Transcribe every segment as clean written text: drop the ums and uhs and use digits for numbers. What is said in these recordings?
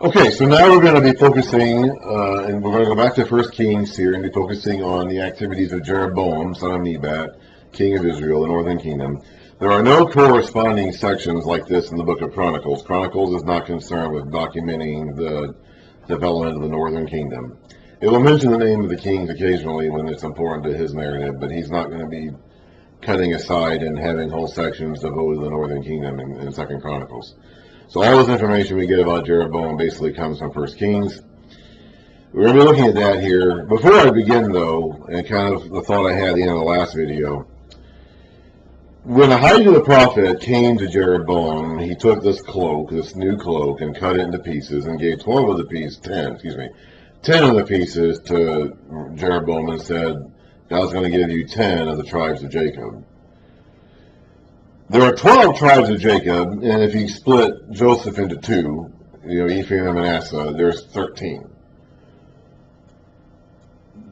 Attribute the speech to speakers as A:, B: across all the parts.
A: Okay, so now we're going to be focusing, and we're going to go back to 1 Kings here and be focusing on the activities of Jeroboam, son of Nebat, king of Israel, the northern kingdom. There are no corresponding sections like this in the book of Chronicles. Chronicles is not concerned with documenting the development of the northern kingdom. It will mention the name of the kings occasionally when it's important to his narrative, but he's not going to be cutting aside and having whole sections devoted to the northern kingdom in 2 Chronicles. So all this information we get about Jeroboam basically comes from 1 Kings. We're going to be looking at that here. Before I begin, though, and kind of the thought I had at the end of the last video, when Ahijah the prophet came to Jeroboam, he took this cloak, this new cloak, and cut it into pieces and gave 10 of the pieces to Jeroboam and said, God's going to give you 10 of the tribes of Jacob. There are 12 tribes of Jacob, and if you split Joseph into two, Ephraim and Manasseh, there's 13.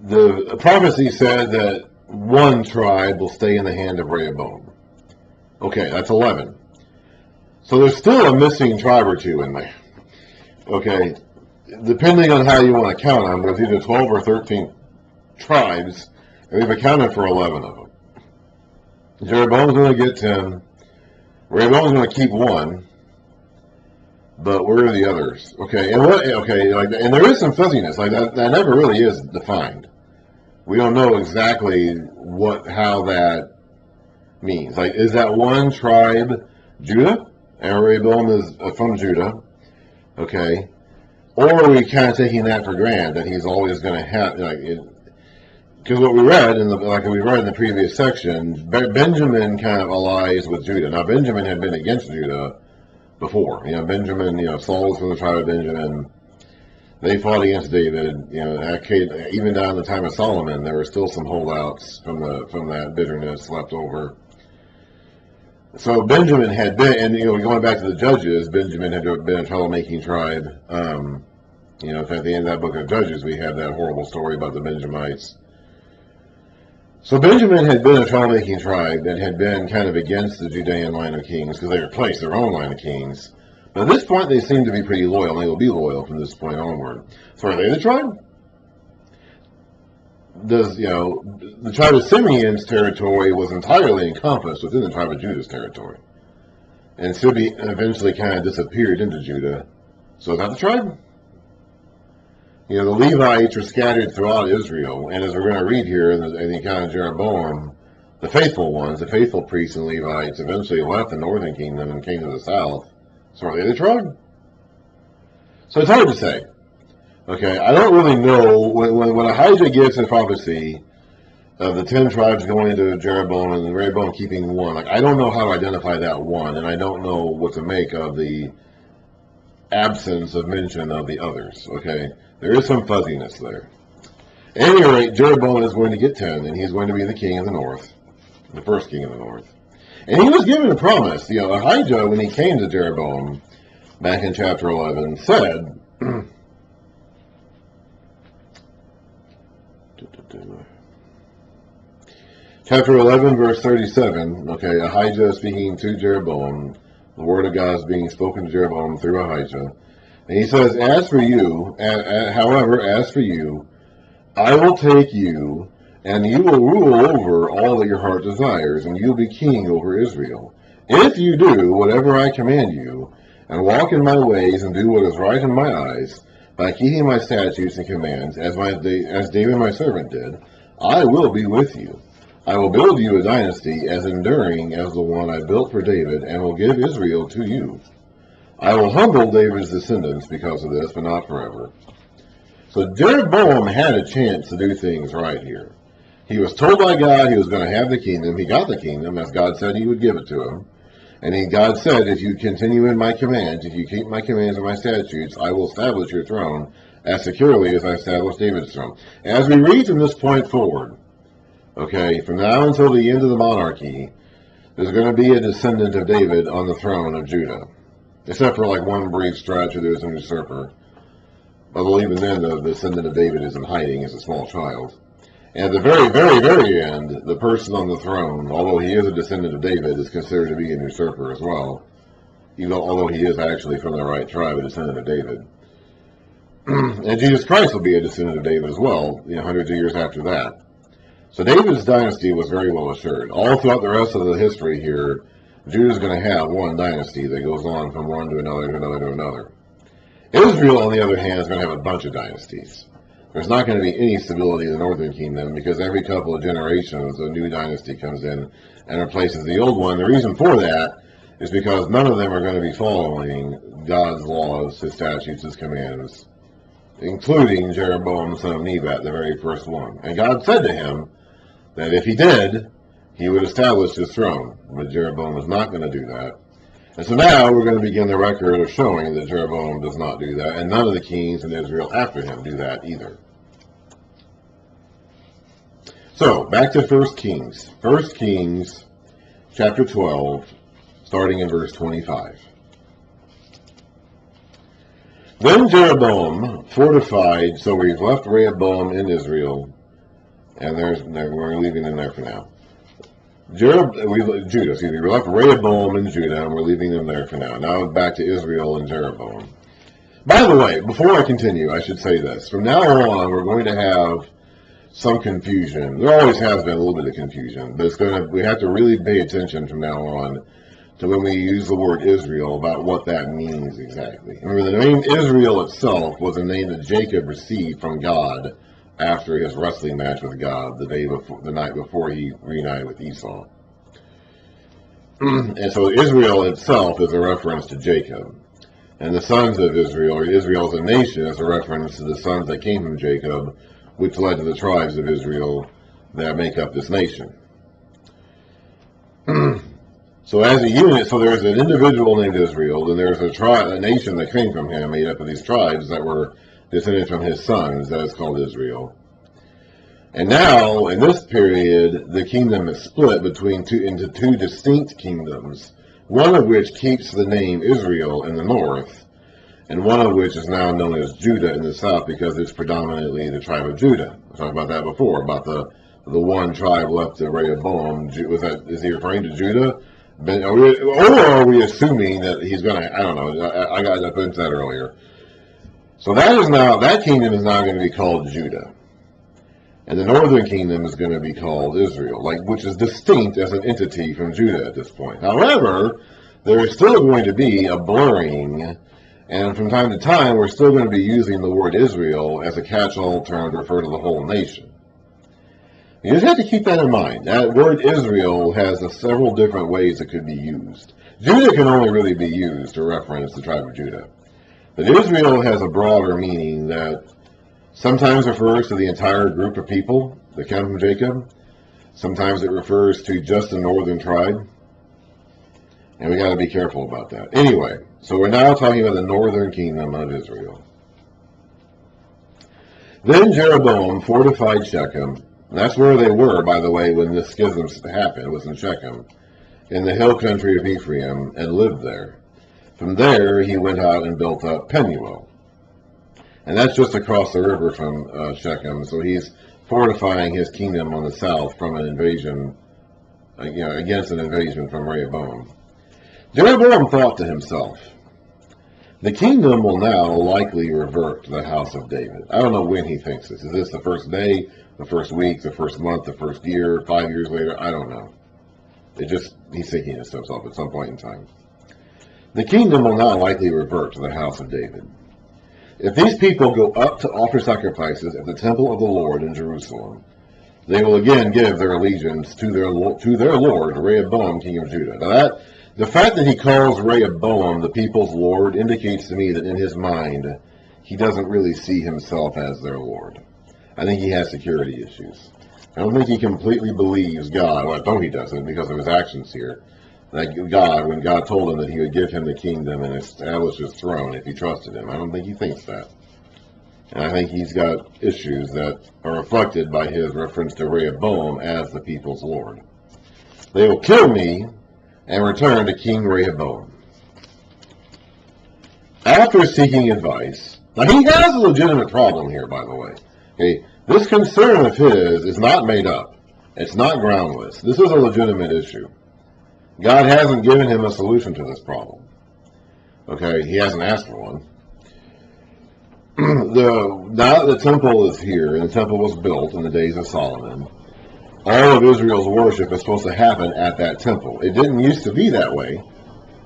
A: The prophecy said that one tribe will stay in the hand of Rehoboam. Okay, that's 11. So there's still a missing tribe or two in there. Okay, depending on how you want to count them, there's either 12 or 13 tribes, and we've accounted for 11 of them. Jeroboam's going to get 10. Rehoboam's going to keep one, but where are the others? Okay, and and there is some fuzziness. Like that never really is defined. We don't know exactly how that means. Like, is that one tribe Judah, and Rehoboam is from Judah? Okay, or are we kind of taking that for granted that he's always going to have because what we read in the previous section, Benjamin kind of allies with Judah. Now Benjamin had been against Judah before. Benjamin, Saul was from the tribe of Benjamin. They fought against David. Even down the time of Solomon, there were still some holdouts from that bitterness left over. So Benjamin had been, and going back to the Judges, Benjamin had been a troublemaking tribe. In fact, at the end of that book of Judges, we have that horrible story about the Benjamites. So Benjamin had been a troublemaking tribe that had been kind of against the Judean line of kings because they replaced their own line of kings. But at this point, they seem to be pretty loyal, and they will be loyal from this point onward. So are they the tribe? The tribe of Simeon's territory was entirely encompassed within the tribe of Judah's territory. And Simeon eventually kind of disappeared into Judah. So is that the tribe? The Levites are scattered throughout Israel, and as we're going to read here in the account of Jeroboam, the faithful ones, the faithful priests and Levites, eventually left the northern kingdom and came to the south. So are they the tribe? So it's hard to say. Okay, I don't really know. When Ahijah gives his prophecy of the 10 tribes going into Jeroboam and Rehoboam keeping one, I don't know how to identify that one, and I don't know what to make of the absence of mention of the others. Okay, there is some fuzziness there. At any rate, Jeroboam is going to get 10, and he's going to be the king of the north, the first king of the north. And he was given a promise. Ahijah, when he came to Jeroboam back in chapter 11, said, chapter 11, verse 37, okay, Ahijah speaking to Jeroboam, the word of God is being spoken to Jeroboam through Ahijah. And he says, as for you, I will take you, and you will rule over all that your heart desires, and you will be king over Israel. If you do whatever I command you, and walk in my ways, and do what is right in my eyes, by keeping my statutes and commands, as David my servant did, I will be with you. I will build you a dynasty as enduring as the one I built for David, and will give Israel to you. I will humble David's descendants because of this, but not forever. So Jeroboam had a chance to do things right here. He was told by God he was going to have the kingdom. He got the kingdom, as God said he would give it to him. And God said, if you continue in my commands, if you keep my commands and my statutes, I will establish your throne as securely as I established David's throne. As we read from this point forward, okay, from now until the end of the monarchy, there's going to be a descendant of David on the throne of Judah. Except for one brief stretch where there's an usurper. Although even then, the descendant of David is in hiding as a small child. And at the very, very, very end, the person on the throne, although he is a descendant of David, is considered to be an usurper as well. Although he is actually from the right tribe, a descendant of David. And Jesus Christ will be a descendant of David as well, hundreds of years after that. So David's dynasty was very well assured. All throughout the rest of the history here, Judah's going to have one dynasty that goes on from one to another to another to another. Israel, on the other hand, is going to have a bunch of dynasties. There's not going to be any stability in the northern kingdom because every couple of generations a new dynasty comes in and replaces the old one. The reason for that is because none of them are going to be following God's laws, His statutes, His commands, including Jeroboam, son of Nebat, the very first one. And God said to him that if he did, he would establish his throne. But Jeroboam was not going to do that. And so now we're going to begin the record of showing that Jeroboam does not do that, and none of the kings in Israel after him do that either. So, back to 1 Kings. 1 Kings, chapter 12, starting in verse 25. Then Jeroboam fortified, so we've left Rehoboam in Israel, and we're leaving them there for now. We left Rehoboam in Judah, and we're leaving them there for now. Now back to Israel and Jeroboam. By the way, before I continue, I should say this. From now on, we're going to have some confusion. There always has been a little bit of confusion, but we have to really pay attention from now on to when we use the word Israel about what that means exactly. Remember, the name Israel itself was a name that Jacob received from God after his wrestling match with God the night before he reunited with Esau. And so Israel itself is a reference to Jacob. And the sons of Israel, or Israel as a nation, is a reference to the sons that came from Jacob, which led to the tribes of Israel that make up this nation. So as a unit, so there's an individual named Israel, and there's a nation that came from him, made up of these tribes that were descended from his sons, that is called Israel. And now, in this period, the kingdom is split into two distinct kingdoms, one of which keeps the name Israel in the north, and one of which is now known as Judah in the south because it's predominantly the tribe of Judah. I talked about that before, about the one tribe left to Rehoboam. Is he referring to Judah? Or are we assuming that he's going to, I don't know, I put into that earlier. So that kingdom is now going to be called Judah. And the northern kingdom is going to be called Israel, which is distinct as an entity from Judah at this point. However, there is still going to be a blurring, and from time to time, we're still going to be using the word Israel as a catch-all term to refer to the whole nation. You just have to keep that in mind. That word Israel has several different ways it could be used. Judah can only really be used to reference the tribe of Judah. But Israel has a broader meaning that sometimes refers to the entire group of people that come from Jacob. Sometimes it refers to just the northern tribe. And we got to be careful about that. Anyway, so we're now talking about the northern kingdom of Israel. Then Jeroboam fortified Shechem. And that's where they were, by the way, when this schism happened. It was in Shechem, in the hill country of Ephraim, and lived there. From there, he went out and built up Penuel. And that's just across the river from Shechem. So he's fortifying his kingdom on the south from an invasion, against an invasion from Rehoboam. Jeroboam thought to himself, the kingdom will now likely revert to the house of David. I don't know when he thinks this. Is this the first day, the first week, the first month, the first year, 5 years later? I don't know. He's thinking this to himself at some point in time. The kingdom will now likely revert to the house of David. If these people go up to offer sacrifices at the temple of the Lord in Jerusalem, they will again give their allegiance to their Lord, Rehoboam, king of Judah. Now the fact that he calls Rehoboam the people's Lord indicates to me that in his mind, he doesn't really see himself as their Lord. I think he has security issues. I don't think he completely believes God. Well, I know he doesn't because of his actions here. That when God told him that he would give him the kingdom and establish his throne if he trusted him. I don't think he thinks that. And I think he's got issues that are reflected by his reference to Rehoboam as the people's Lord. They will kill me and return to King Rehoboam. After seeking advice, now he has a legitimate problem here, by the way. Okay, this concern of his is not made up. It's not groundless. This is a legitimate issue. God hasn't given him a solution to this problem. Okay, he hasn't asked for one. now that the temple is here, and the temple was built in the days of Solomon, all of Israel's worship is supposed to happen at that temple. It didn't used to be that way.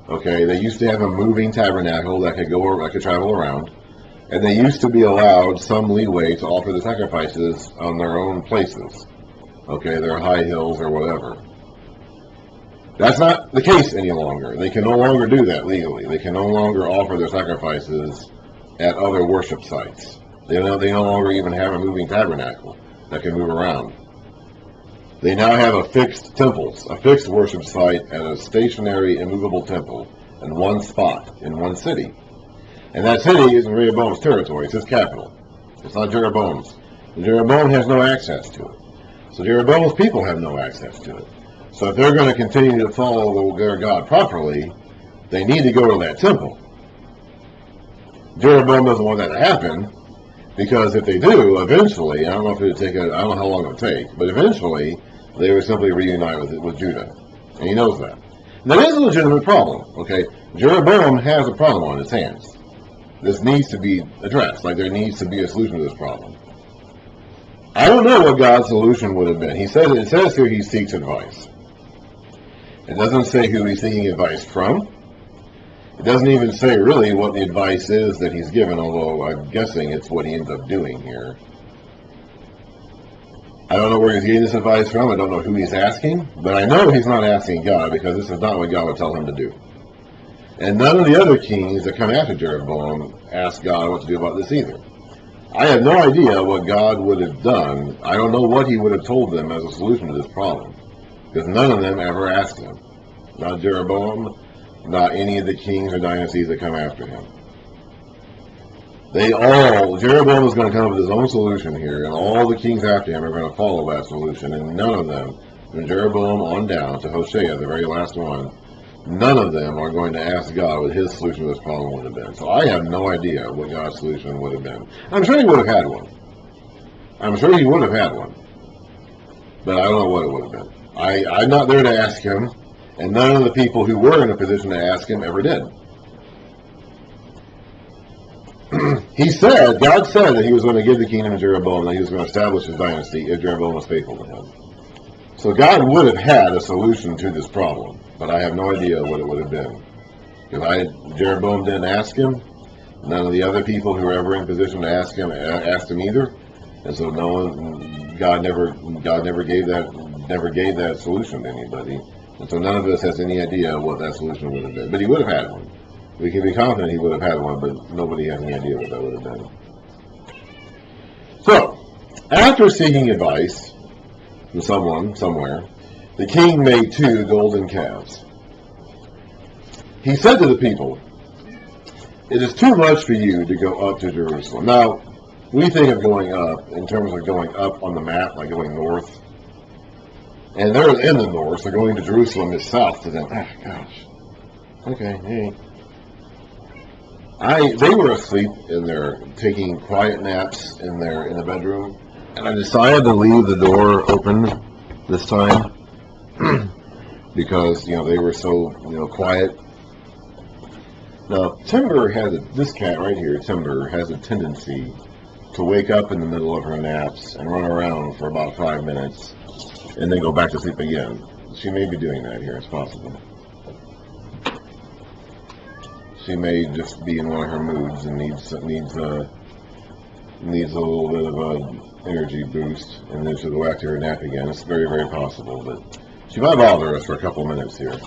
A: Okay, they used to have a moving tabernacle that could travel around, and they used to be allowed some leeway to offer the sacrifices on their own places. Okay, their high hills or whatever. That's not the case any longer. They can no longer do that legally. They can no longer offer their sacrifices at other worship sites. They no longer even have a moving tabernacle that can move around. They now have a fixed worship site at a stationary, immovable temple in one spot, in one city. And that city is in Rehoboam's territory. It's his capital. It's not Jeroboam's. And Jeroboam has no access to it. So Jeroboam's people have no access to it. So if they're going to continue to follow their God properly, they need to go to that temple. Jeroboam doesn't want that to happen, because if they do, eventually, I don't know how long it would take, but eventually they would simply reunite with Judah. And he knows that. And that is a legitimate problem, okay? Jeroboam has a problem on his hands. This needs to be addressed. Like, there needs to be a solution to this problem. I don't know what God's solution would have been. It says here he seeks advice. It doesn't say who he's seeking advice from. It doesn't even say really what the advice is that he's given, although I'm guessing it's what he ends up doing here. I don't know where he's getting this advice from. I don't know who he's asking. But I know he's not asking God, because this is not what God would tell him to do. And none of the other kings that come after Jeroboam ask God what to do about this either. I have no idea what God would have done. I don't know what he would have told them as a solution to this problem, because none of them ever asked him. Not Jeroboam, not any of the kings or dynasties that come after him. Jeroboam is going to come up with his own solution here, and all the kings after him are going to follow that solution, and none of them, from Jeroboam on down to Hoshea, the very last one, none of them are going to ask God what his solution to this problem would have been. So I have no idea what God's solution would have been. I'm sure he would have had one. But I don't know what it would have been. I'm not there to ask him, and none of the people who were in a position to ask him ever did. God said that he was going to give the kingdom to Jeroboam, that he was going to establish his dynasty if Jeroboam was faithful to him. So God would have had a solution to this problem, but I have no idea what it would have been. Because Jeroboam didn't ask him, none of the other people who were ever in position to asked him either, and so God never gave that solution to anybody, and so none of us has any idea what that solution would have been. But he would have had one. We can be confident he would have had one, but nobody has any idea what that would have been. So, after seeking advice from someone, somewhere, the king made 2 golden calves. He said to the people, "It is too much for you to go up to Jerusalem." Now, we think of going up in terms of going up on the map, like going north. And they're in the north, so going to Jerusalem is south to them. Ah, gosh. Okay, hey. They were asleep in there, taking quiet naps in the bedroom, and I decided to leave the door open this time because they were so quiet. Now this cat right here, Timber, has a tendency to wake up in the middle of her naps and run around for about 5 minutes, and then go back to sleep again. She may be doing that here. It's possible. She may just be in one of her moods and needs a little bit of an energy boost, and then she'll go back to her nap again. It's very, very possible, but she might bother us for a couple minutes here.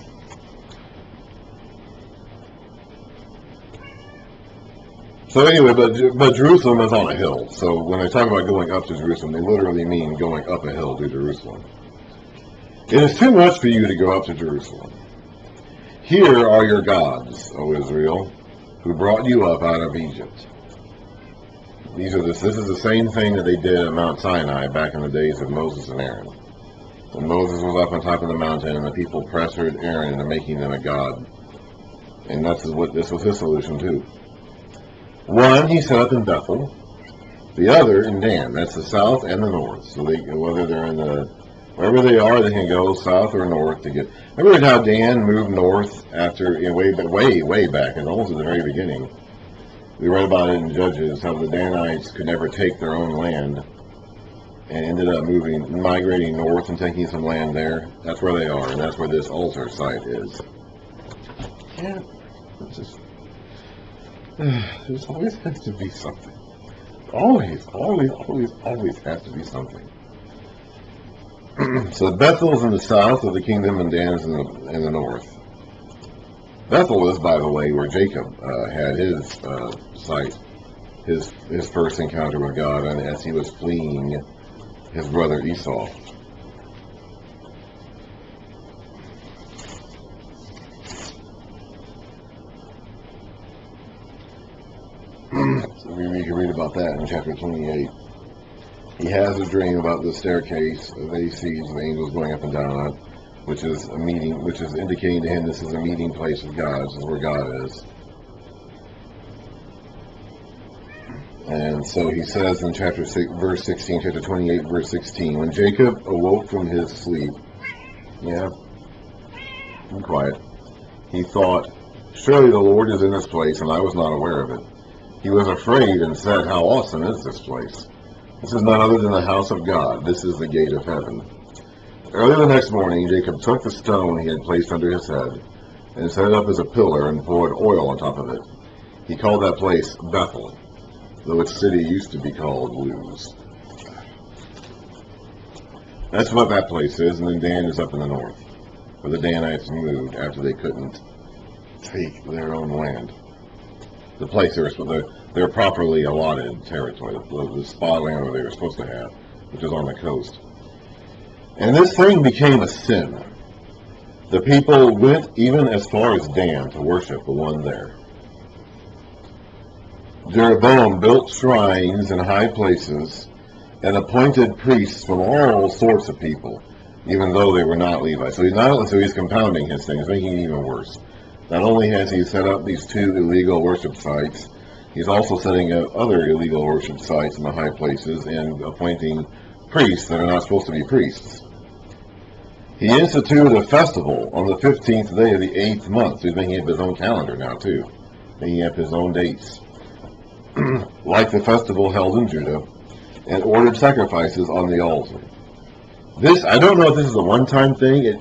A: So anyway, but Jerusalem is on a hill. So when they talk about going up to Jerusalem, they literally mean going up a hill to Jerusalem. It is too much for you to go up to Jerusalem. Here are your gods, O Israel, who brought you up out of Egypt. This is the same thing that they did at Mount Sinai back in the days of Moses and Aaron. When Moses was up on top of the mountain and the people pressured Aaron into making them a god. And this was his solution too. One he set up in Bethel, the other in Dan. That's the south and the north. So wherever they are, they can go south or north to get. Remember how Dan moved north after way back, and almost at the very beginning. We read about it in Judges, how the Danites could never take their own land and ended up migrating north and taking some land there. That's where they are, and that's where this altar site is. Yeah, it's just, there's always has to be something. Always has to be something. So Bethel's in the south of the kingdom, and Dan's in the north. Bethel is, by the way, where Jacob had his site, his first encounter with God, and as he was fleeing his brother Esau. So we can read about that in chapter 28. He has a dream about the staircase that he sees the angels going up and down on, which is a meeting, which is indicating to him this is a meeting place with God. This is where God is. And so he says in chapter 6, verse 16, chapter 28, verse 16, when Jacob awoke from his sleep, be quiet, he thought, surely the Lord is in this place, and I was not aware of it. He was afraid and said, how awesome is this place? This is none other than the house of God. This is the gate of heaven. Early the next morning, Jacob took the stone he had placed under his head and set it up as a pillar and poured oil on top of it. He called that place Bethel, though its city used to be called Luz. That's what that place is, and then Dan is up in the north, where the Danites moved after they couldn't take their own land. The place their properly allotted territory, the spot land where they were supposed to have, which is on the coast. And this thing became a sin. The people went even as far as Dan to worship the one there. Jeroboam built shrines in high places and appointed priests from all sorts of people, even though they were not Levites. So he's compounding his things, making it even worse. Not only has he set up these two illegal worship sites, he's also setting up other illegal worship sites in the high places and appointing priests that are not supposed to be priests. He instituted a festival on the 15th day of the 8th month. So he's making up his own calendar now, too. Making up his own dates. Like the festival held in Judah, and ordered sacrifices on the altar. This, I don't know if this is a one-time thing. In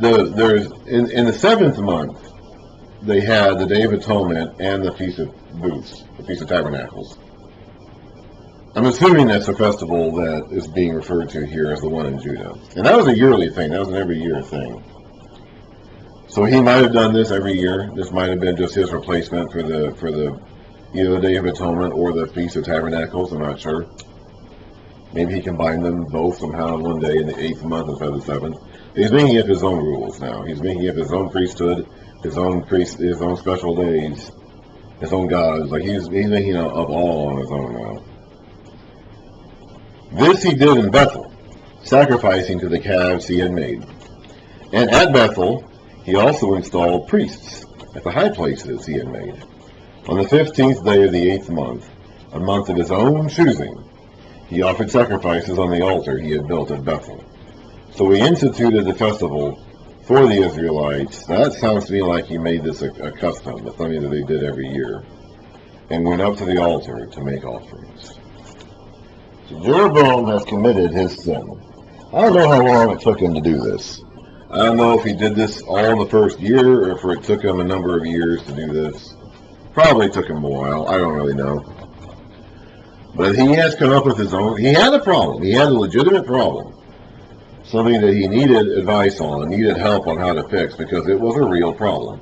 A: the 7th month, they had the Day of Atonement and the Feast of Booths, the Feast of Tabernacles. I'm assuming that's a festival that is being referred to here as the one in Judah. And that was a yearly thing. That was an every year thing. So he might have done this every year. This might have been just his replacement for the either the Day of Atonement or the Feast of Tabernacles. I'm not sure. Maybe he combined them both somehow in one day in the 8th month instead of the 7th. He's making up his own rules now. He's making up his own priesthood, his own special days, his own gods. Like he's making up all on his own now. This he did in Bethel, sacrificing to the calves he had made. And at Bethel, he also installed priests at the high places he had made. On the 15th day of the 8th month, a month of his own choosing, he offered sacrifices on the altar he had built at Bethel. So he instituted the festival for the Israelites. That sounds to me like he made this a custom, a something that they did every year, and went up to the altar to make offerings. So Jeroboam has committed his sin. I don't know how long it took him to do this. I don't know if he did this all in the first year, or if it took him a number of years to do this. Probably took him a while. I don't really know. But he has come up with his own. He had a problem. He had a legitimate problem. Something that he needed advice on, needed help on how to fix, because it was a real problem.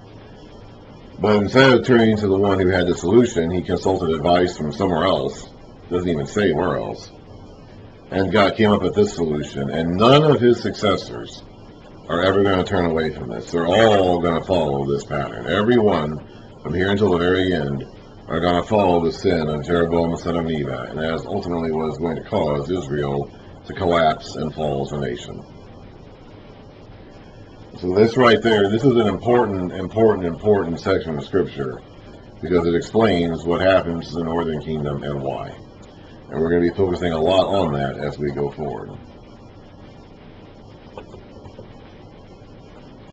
A: But instead of turning to the one who had the solution, he consulted advice from somewhere else. Doesn't even say where else. And came up with this solution. And none of his successors are ever going to turn away from this. They're all going to follow this pattern. Everyone, from here until the very end, are going to follow the sin of Jeroboam the son of Nebat. And that ultimately was going to cause Israel to collapse and fall as a nation. So this right there, this is an important section of Scripture, because it explains what happens to the northern kingdom and why. And we're going to be focusing a lot on that as we go forward.